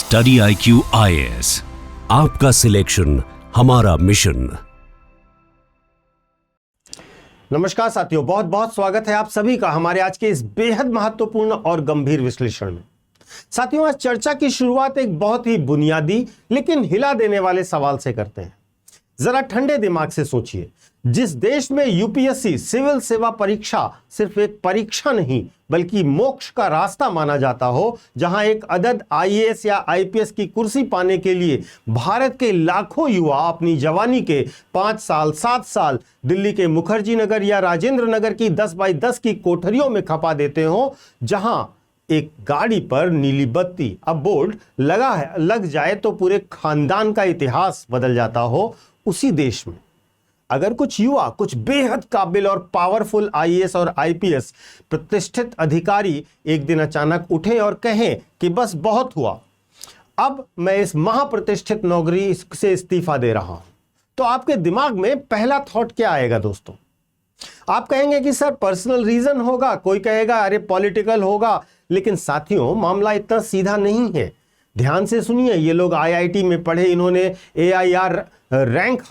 Study IQ IAS, आपका selection हमारा mission. नमस्कार साथियों, बहुत बहुत स्वागत है आप सभी का हमारे आज के इस बेहद महत्वपूर्ण और गंभीर विश्लेषण में। साथियों, आज चर्चा की शुरुआत एक बहुत ही बुनियादी लेकिन हिला देने वाले सवाल से करते हैं। जरा ठंडे दिमाग से सोचिए, जिस देश में यूपीएससी सिविल सेवा परीक्षा सिर्फ एक परीक्षा नहीं बल्कि मोक्ष का रास्ता माना जाता हो, जहां एक अदद आईएएस या आईपीएस की कुर्सी पाने के लिए भारत के लाखों युवा अपनी जवानी के 5 साल 7 साल दिल्ली के मुखर्जी नगर या राजेंद्र नगर की 10 बाई 10 की कोठरियों में खपा देते हो, जहां एक गाड़ी पर नीली बत्ती अब बोर्ड लग जाए तो पूरे खानदान का इतिहास बदल जाता हो, उसी देश में अगर कुछ युवा, कुछ बेहद काबिल और पावरफुल आईएएस और आईपीएस प्रतिष्ठित अधिकारी एक दिन अचानक उठे और कहें कि बस बहुत हुआ, अब मैं इस महाप्रतिष्ठित नौकरी से इस्तीफा दे रहा हूं, तो आपके दिमाग में पहला थॉट क्या आएगा दोस्तों? आप कहेंगे कि सर पर्सनल रीजन होगा, कोई कहेगा अरे पॉलिटिकल होगा, लेकिन साथियों मामला इतना सीधा नहीं है। ध्यान से सुनिए, ये लोग आईआईटी में पढ़े, इन्होंने एआईआर रैंक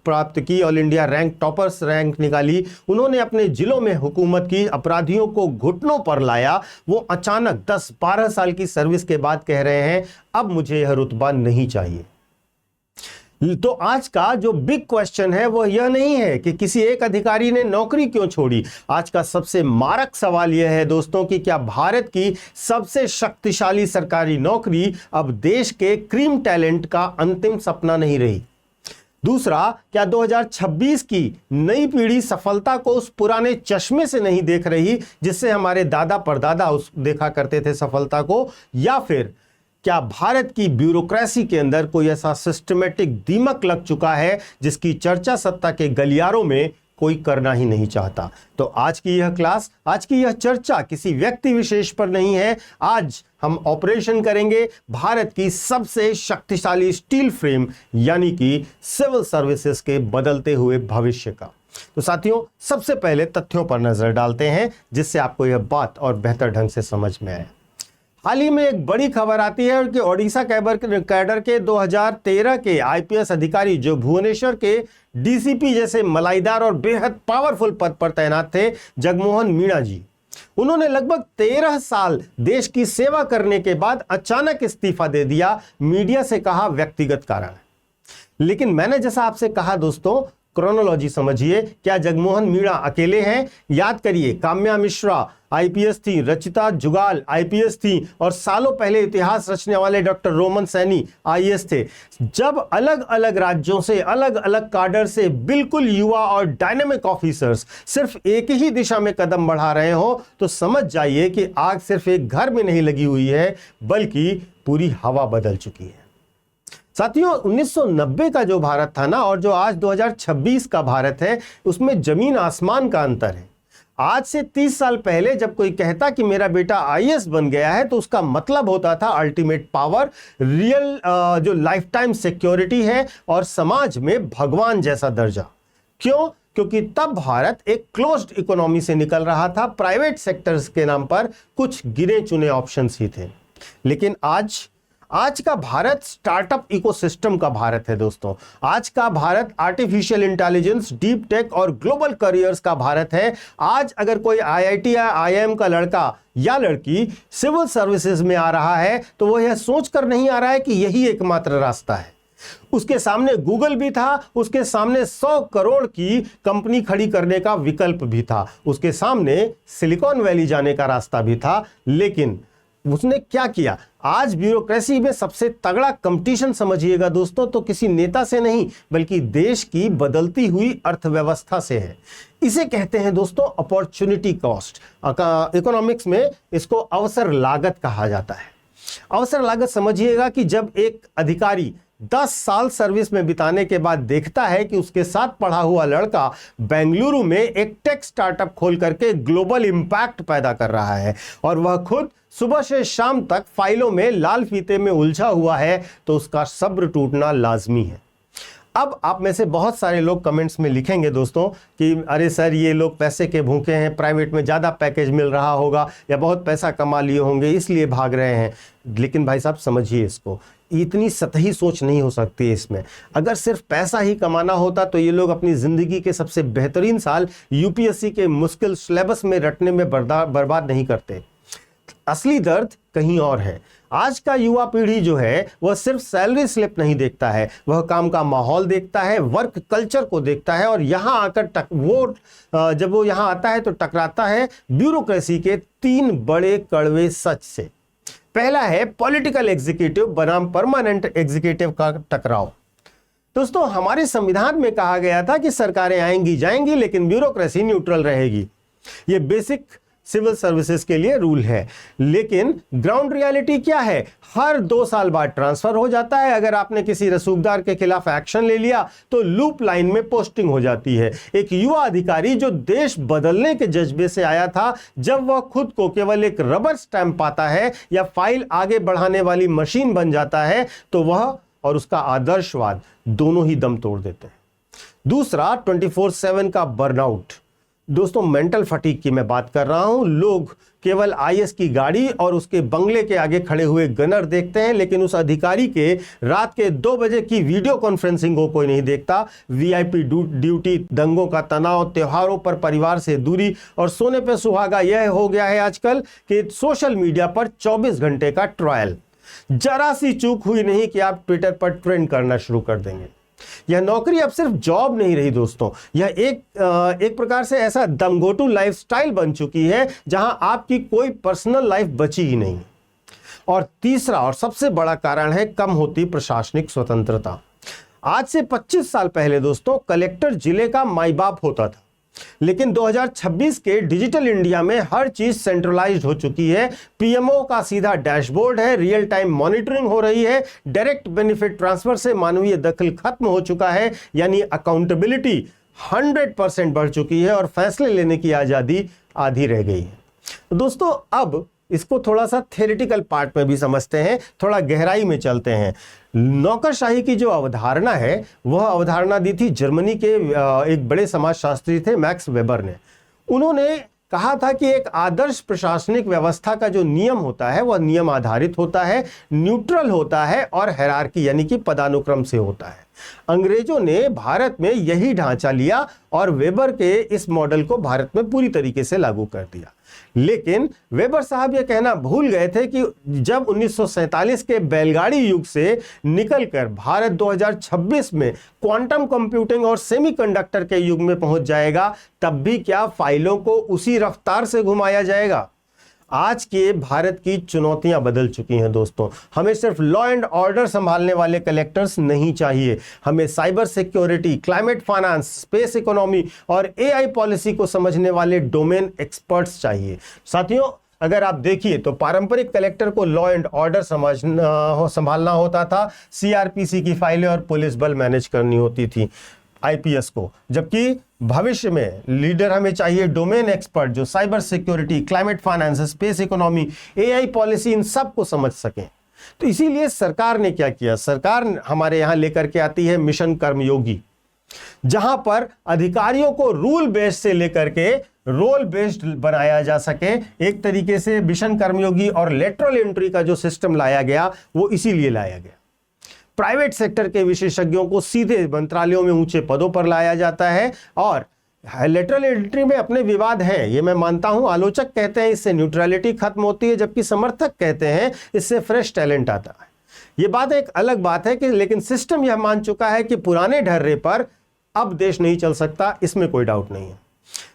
प्राप्त की, all India rank toppers rank निकाली, उन्होंने अपने जिलों में हुकूमत की, अपराधियों को घुटनों पर लाया। वो अचानक 10-12 साल की सर्विस के बाद कह रहे हैं अब मुझे यह रुतबा नहीं चाहिए। तो आज का जो बिग क्वेश्चन है वो यह नहीं है कि किसी एक अधिकारी ने नौकरी क्यों छोड़ी। आज का सबसे मारक सवाल यह है दोस्तों कि क्या भारत की सबसे शक्तिशाली सरकारी नौकरी अब देश के क्रीम टैलेंट का अंतिम सपना नहीं रही? दूसरा, क्या 2026 की नई पीढ़ी सफलता को उस पुराने चश्मे से नहीं देख रही जिससे हमारे दादा परदादा देखा करते थे सफलता को? या फिर क्या भारत की ब्यूरोक्रेसी के अंदर कोई ऐसा सिस्टमेटिक दीमक लग चुका है जिसकी चर्चा सत्ता के गलियारों में कोई करना ही नहीं चाहता? तो आज की यह क्लास, आज की यह चर्चा किसी व्यक्ति विशेष पर नहीं है। आज हम ऑपरेशन करेंगे भारत की सबसे शक्तिशाली स्टील फ्रेम यानी कि सिविल सर्विसेज के बदलते हुए भविष्य का। तो साथियों, सबसे पहले तथ्यों पर नजर डालते हैं जिससे आपको यह बात और बेहतर ढंग से समझ में आए। हाल ही में एक बड़ी खबर आती है कि ओडिशा कैडर के 2013 के आईपीएस अधिकारी जो भुवनेश्वर के डीसीपी जैसे मलाईदार और बेहद पावरफुल पद पर तैनात थे, जगमोहन मीणा जी, उन्होंने लगभग 13 साल देश की सेवा करने के बाद अचानक इस्तीफा दे दिया। मीडिया से कहा व्यक्तिगत कारण। लेकिन मैंने जैसा आपसे कहा दोस्तों, क्रोनोलॉजी समझिए। क्या जगमोहन मीणा अकेले हैं? याद करिए, काम्या मिश्रा आईपीएस थी, रचिता जुगाल आईपीएस थी और सालों पहले इतिहास रचने वाले डॉक्टर रोमन सैनी आईएएस थे। जब अलग अलग राज्यों से, अलग अलग काडर से बिल्कुल युवा और डायनामिक ऑफिसर्स सिर्फ एक ही दिशा में कदम बढ़ा रहे हो तो समझ जाइए कि आग सिर्फ एक घर में नहीं लगी हुई है बल्कि पूरी हवा बदल चुकी है। साथियों, 1990 का जो भारत था ना और जो आज 2026 का भारत है, उसमें जमीन आसमान का अंतर है। आज से 30 साल पहले जब कोई कहता कि मेरा बेटा आईएएस बन गया है तो उसका मतलब होता था अल्टीमेट पावर, रियल जो लाइफ टाइम सिक्योरिटी है और समाज में भगवान जैसा दर्जा। क्यों? क्योंकि तब भारत एक क्लोज्ड इकोनॉमी से निकल रहा था, प्राइवेट सेक्टर्स के नाम पर कुछ गिने चुने ऑप्शंस ही थे। लेकिन आज का भारत स्टार्टअप इकोसिस्टम का भारत है दोस्तों। आज का Bharat artificial intelligence, deep tech और ग्लोबल करियर्स का भारत है। आज अगर कोई आईआईटी या आईआईएम का लड़का या लड़की सिविल सर्विसेज में आ रहा है तो वो यह सोचकर नहीं आ रहा है कि यही एकमात्र रास्ता है। उसके सामने गूगल भी था, उसके सामने 100 करोड़ की कंपनी खड़ी करने का विकल्प भी था, उसके सामने सिलिकॉन वैली जाने का रास्ता भी था। लेकिन उसने क्या किया? आज ब्यूरोक्रेसी में सबसे तगड़ा कंपटीशन समझिएगा दोस्तों तो किसी नेता से नहीं बल्कि देश की बदलती हुई अर्थव्यवस्था से है। इसे कहते हैं दोस्तों अपॉर्चुनिटी कॉस्ट। इकोनॉमिक्स में इसको अवसर लागत कहा जाता है। अवसर लागत समझिएगा कि जब एक अधिकारी 10 साल सर्विस में बिताने के बाद देखता है कि उसके साथ पढ़ा हुआ लड़का बेंगलुरु में एक टेक स्टार्टअप खोल करके ग्लोबल इंपैक्ट पैदा कर रहा है और वह खुद सुबह से शाम तक फाइलों में लाल फीते में उलझा हुआ है, तो उसका सब्र टूटना लाजमी है। अब आप में से बहुत सारे लोग कमेंट्स में लिखेंगे दोस्तों कि अरे सर ये लोग पैसे के भूखे हैं, प्राइवेट में ज़्यादा पैकेज मिल रहा होगा या बहुत पैसा कमा लिए होंगे इसलिए भाग रहे हैं। लेकिन भाई साहब समझिए, इसको इतनी सतही सोच नहीं हो सकती है इसमें। अगर सिर्फ पैसा ही कमाना होता तो ये लोग अपनी ज़िंदगी के सबसे बेहतरीन साल यूपीएससी के मुश्किल सिलेबस में रटने में बर्बाद नहीं करते। असली दर्द कहीं और है। आज का युवा पीढ़ी जो है वह सिर्फ सैलरी स्लिप नहीं देखता है, वह काम का माहौल देखता है, वर्क कल्चर को देखता है और यहां आकर जब वो यहां आता है तो टकराता है ब्यूरोक्रेसी के 3 बड़े कड़वे सच से। पहला है पॉलिटिकल एग्जीक्यूटिव बनाम परमानेंट एग्जीक्यूटिव का टकराव। दोस्तों, हमारे संविधान में कहा गया था कि सरकारें आएंगी जाएंगी लेकिन ब्यूरोक्रेसी न्यूट्रल रहेगी। ये बेसिक सिविल सर्विसेज के लिए रूल है। लेकिन ग्राउंड रियलिटी क्या है? हर 2 साल बाद ट्रांसफर हो जाता है। अगर आपने किसी रसूखदार के खिलाफ एक्शन ले लिया तो लूप लाइन में पोस्टिंग हो जाती है। एक युवा अधिकारी जो देश बदलने के जज्बे से आया था, जब वह खुद को केवल एक रबर स्टैंप पाता है या फाइल आगे बढ़ाने वाली मशीन बन जाता है तो वह और उसका आदर्शवाद दोनों ही दम तोड़ देते हैं। दूसरा 24/7 का बर्नआउट। दोस्तों, मेंटल फटीग की मैं बात कर रहा हूं। लोग केवल आईएएस की गाड़ी और उसके बंगले के आगे खड़े हुए गनर देखते हैं, लेकिन उस अधिकारी के रात के 2 बजे की वीडियो कॉन्फ्रेंसिंग को कोई नहीं देखता। वीआईपी ड्यूटी, दंगों का तनाव, त्योहारों पर परिवार से दूरी और सोने पे सुहागा यह हो गया है आजकल कि सोशल मीडिया पर 24 घंटे का ट्रायल। जरा सी चूक हुई नहीं कि आप ट्विटर पर ट्रेंड करना शुरू कर देंगे। यह नौकरी अब सिर्फ जॉब नहीं रही दोस्तों, यह एक प्रकार से ऐसा दमघोटू लाइफस्टाइल बन चुकी है जहां आपकी कोई पर्सनल लाइफ बची ही नहीं। और तीसरा और सबसे बड़ा कारण है कम होती प्रशासनिक स्वतंत्रता। आज से 25 साल पहले दोस्तों कलेक्टर जिले का माई बाप होता था, लेकिन 2026 के डिजिटल इंडिया में हर चीज सेंट्रलाइज्ड हो चुकी है। पीएमओ का सीधा डैशबोर्ड है, रियल टाइम मॉनिटरिंग हो रही है, डायरेक्ट बेनिफिट ट्रांसफर से मानवीय दखल खत्म हो चुका है, यानी अकाउंटेबिलिटी 100% बढ़ चुकी है और फैसले लेने की आजादी आधी रह गई है। दोस्तों, अब इसको थोड़ा सा थ्योरेटिकल पार्ट में भी समझते हैं, थोड़ा गहराई में चलते हैं। नौकरशाही की जो अवधारणा है वह अवधारणा दी थी जर्मनी के एक बड़े समाजशास्त्री थे मैक्स वेबर ने। उन्होंने कहा था कि एक आदर्श प्रशासनिक व्यवस्था का जो नियम होता है वह नियम आधारित होता है, न्यूट्रल होता है और हायरार्की यानी कि पदानुक्रम से होता है। अंग्रेजों ने भारत में यही ढांचा लिया और वेबर के इस मॉडल को भारत में पूरी तरीके से लागू कर दिया। लेकिन वेबर साहब यह कहना भूल गए थे कि जब 1947 के बैलगाड़ी युग से निकलकर भारत 2026 में क्वांटम कंप्यूटिंग और सेमीकंडक्टर के युग में पहुंच जाएगा, तब भी क्या फाइलों को उसी रफ्तार से घुमाया जाएगा? आज के भारत की चुनौतियां बदल चुकी हैं दोस्तों। हमें सिर्फ लॉ एंड ऑर्डर संभालने वाले कलेक्टर्स नहीं चाहिए, हमें cyber security, climate finance, space economy और एआई पॉलिसी को समझने वाले डोमेन एक्सपर्ट्स चाहिए। साथियों, अगर आप देखिए तो पारंपरिक कलेक्टर को लॉ एंड ऑर्डर संभालना होता था, सीआरपीसी की फाइलें और पुलिस बल मैनेज करनी होती थी आईपीएस को, जबकि भविष्य में लीडर हमें चाहिए डोमेन एक्सपर्ट जो cyber security, climate finance, space economy, AI policy in सब को समझ सकें। तो इसीलिए सरकार ने क्या किया? सरकार हमारे यहां लेकर के आती है मिशन कर्मयोगी, जहां पर अधिकारियों को रूल बेस्ड से लेकर के रोल बेस्ड बनाया जा सके। एक तरीके से मिशन कर्मयोगी और लेटरल एंट्री का जो सिस्टम लाया गया वो इसीलिए लाया गया। प्राइवेट सेक्टर के विशेषज्ञों को सीधे मंत्रालयों में ऊंचे पदों पर लाया जाता है और लेटरल एंट्री में अपने विवाद हैं, ये मैं मानता हूं। आलोचक कहते हैं इससे न्यूट्रलिटी खत्म होती है, जबकि समर्थक कहते हैं इससे फ्रेश टैलेंट आता है। ये बात एक अलग बात है कि लेकिन सिस्टम यह मान चुका है कि पुराने ढर्रे पर अब देश नहीं चल सकता, इसमें कोई डाउट नहीं है।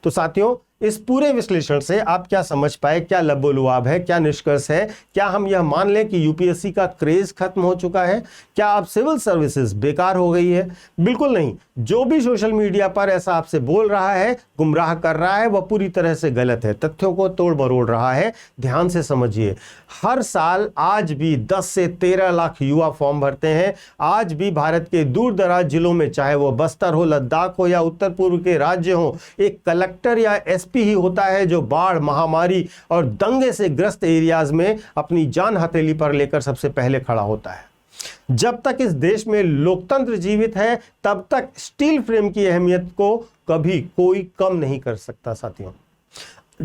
तो साथियों, इस पूरे विश्लेषण से आप क्या समझ पाए, क्या लबोलुआब है, क्या निष्कर्ष है? क्या हम यह मान लें कि यूपीएससी का क्रेज खत्म हो चुका है? क्या अब सिविल सर्विसेज बेकार हो गई है? बिल्कुल नहीं। जो भी सोशल मीडिया पर ऐसा आपसे बोल रहा है, गुमराह कर रहा है, वह पूरी तरह से गलत है, तथ्यों को तोड़ मरोड़ रहा है। ध्यान से समझिए, हर साल आज भी 10 से 13 लाख युवा फॉर्म भरते हैं। आज भी भारत के दूर दराज जिलों में, चाहे वो बस्तर हो, लद्दाख हो या उत्तर पूर्व के राज्य हो, एक कलेक्टर या एसपी ही होता है जो बाढ़, महामारी और दंगे से ग्रस्त एरियाज में अपनी जान हथेली पर लेकर सबसे पहले खड़ा होता है। जब तक इस देश में लोकतंत्र जीवित है तब तक स्टील फ्रेम की अहमियत को कभी कोई कम नहीं कर सकता साथियों।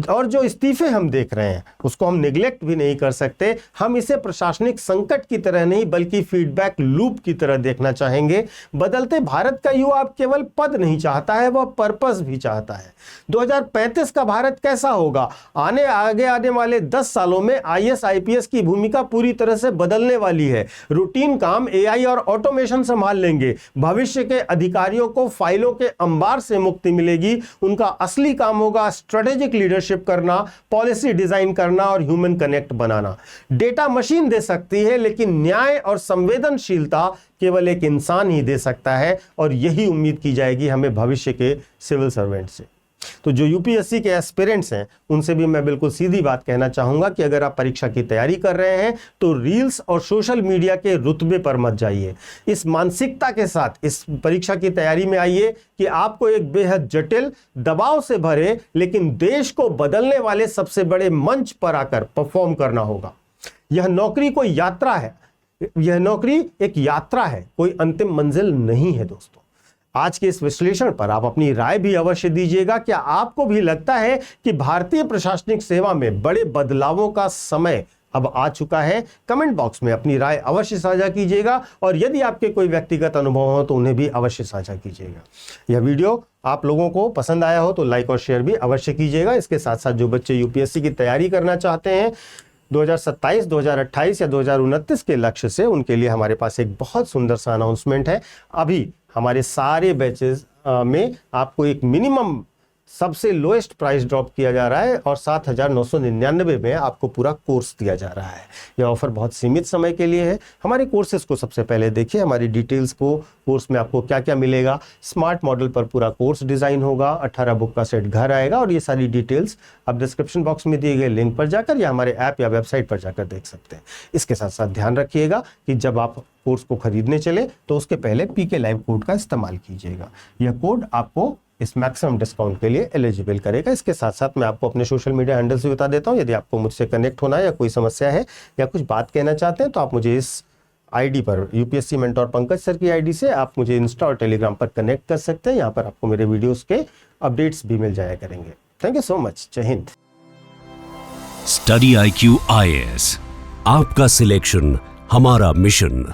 और जो इस्तीफे हम देख रहे हैं उसको हम निगलेक्ट भी नहीं कर सकते। हम इसे प्रशासनिक संकट की तरह नहीं बल्कि फीडबैक लूप की तरह देखना चाहेंगे। बदलते भारत का युवा अब केवल पद नहीं चाहता है, वह पर्पस भी चाहता है। 2035 का भारत कैसा होगा? आगे आने वाले 10 सालों में आईएएस आईपीएस की भूमिका पूरी तरह से बदलने वाली है। रूटीन काम एआई और ऑटोमेशन संभाल लेंगे। भविष्य के अधिकारियों को फाइलों के अंबार से मुक्ति मिलेगी। उनका असली काम होगा स्ट्रेटेजिक लीडरशिप करना, पॉलिसी डिजाइन करना और ह्यूमन कनेक्ट बनाना। डेटा मशीन दे सकती है लेकिन न्याय और संवेदनशीलता केवल एक इंसान ही दे सकता है, और यही उम्मीद की जाएगी हमें भविष्य के सिविल सर्वेंट से। तो जो यूपीएससी के एस्पिरेंट्स हैं उनसे भी मैं बिल्कुल सीधी बात कहना चाहूंगा कि अगर आप परीक्षा की तैयारी कर रहे हैं तो रील्स और सोशल मीडिया के रुतबे पर मत जाइए। इस मानसिकता के साथ इस परीक्षा की तैयारी में आइए कि आपको एक बेहद जटिल, दबाव से भरे लेकिन देश को बदलने वाले सबसे बड़े मंच पर आकर परफॉर्म करना होगा। यह नौकरी कोई यात्रा है, यह नौकरी एक यात्रा है, कोई अंतिम मंजिल नहीं है दोस्तों। आज के इस विश्लेषण पर आप अपनी राय भी अवश्य दीजिएगा। क्या आपको भी लगता है कि भारतीय प्रशासनिक सेवा में बड़े बदलावों का समय अब आ चुका है? कमेंट बॉक्स में अपनी राय अवश्य साझा कीजिएगा, और यदि आपके कोई व्यक्तिगत अनुभव हो तो उन्हें भी अवश्य साझा कीजिएगा। यह वीडियो आप लोगों को पसंद आया हो तो लाइक और शेयर भी अवश्य कीजिएगा। इसके साथ साथ जो बच्चे यूपीएससी की तैयारी करना चाहते हैं 2027, 2028 या 2029 के लक्ष्य से, उनके लिए हमारे पास एक बहुत सुंदर सा अनाउंसमेंट है। अभी हमारे सारे बैचेस में आपको एक मिनिमम सबसे लोएस्ट प्राइस ड्रॉप किया जा रहा है और 7,999 में आपको पूरा कोर्स दिया जा रहा है। यह ऑफर बहुत सीमित समय के लिए है। हमारे कोर्सेज को सबसे पहले देखिए, हमारी डिटेल्स को, कोर्स में आपको क्या क्या मिलेगा। स्मार्ट मॉडल पर पूरा कोर्स डिजाइन होगा, 18 बुक का सेट घर आएगा, और ये सारी डिटेल्स आप डिस्क्रिप्शन बॉक्स में दिए गए लिंक पर जाकर या हमारे ऐप या वेबसाइट पर जाकर देख सकते हैं। इसके साथ साथ ध्यान रखिएगा कि जब आप कोर्स को खरीदने चले तो उसके पहले पीके लाइव कोड का इस्तेमाल कीजिएगा। यह कोड आपको इस मैक्सिमम डिस्काउंट के लिए एलिजिबल करेगा। इसके साथ साथ मैं आपको अपने सोशल मीडिया हैंडल्स भी बता देता हूं। यदि आपको मुझसे कनेक्ट होना है या कोई समस्या है या कुछ बात कहना चाहते हैं तो आप मुझे इस आईडी पर, यूपीएससी मेंटोर पंकज सर की आईडी से आप मुझे इंस्टा और टेलीग्राम पर कनेक्ट कर सकते हैं। यहाँ पर आपको मेरे वीडियोस के अपडेट्स भी मिल जाया करेंगे। Thank you so much. जय हिंद। स्टडी IQ IAS, आपका सिलेक्शन हमारा मिशन।